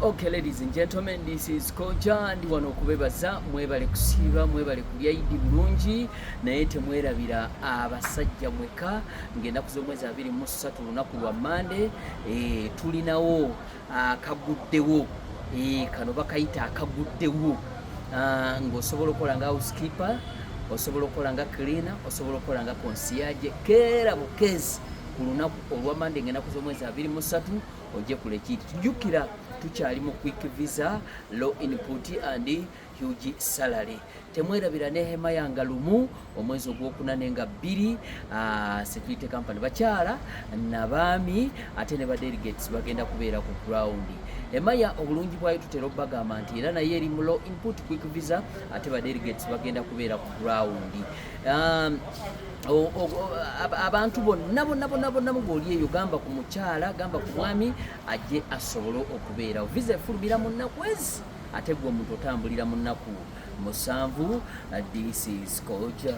Okay, ladies and gentlemen, this is Koja ndi wano okubebaza mwebale kusiiba mwebale kulya Idi bulungi naye temwerabira abasajja mweka ngenda kuzomwezi 23 lunaku lwa Mande tulinawo akaguddewo kano bakayita akaguddewo ng'osobola okukola nga housekeeper, osobola okukola nga cleaner, osobola okukola nga concierge keera bukezi ku lunaku olwa Mande ngenda kuzomwezi 23 ojje kulekiti tujjukira tukyali mu quick visa, low input and huge salary. Temwerabira n'ehema yanga lumu omwezi ogw'okunane nga 2 security company bakyala n'abaami ate ne ba delegates bagenda kubeera ku ground. Emaya obulungi bwayo tutera obbagamba nti era naye eri mu low input quick visa ate ba delegates bagenda kubeera ku ground. Abantu bonna ng'oli eyo gamba ku mukyala gamba ku mwami ajje asobole okubeera visa efulumira mu nnaku ezi ate gwe omuntu otambulira mu nnaku 7. This is Koja.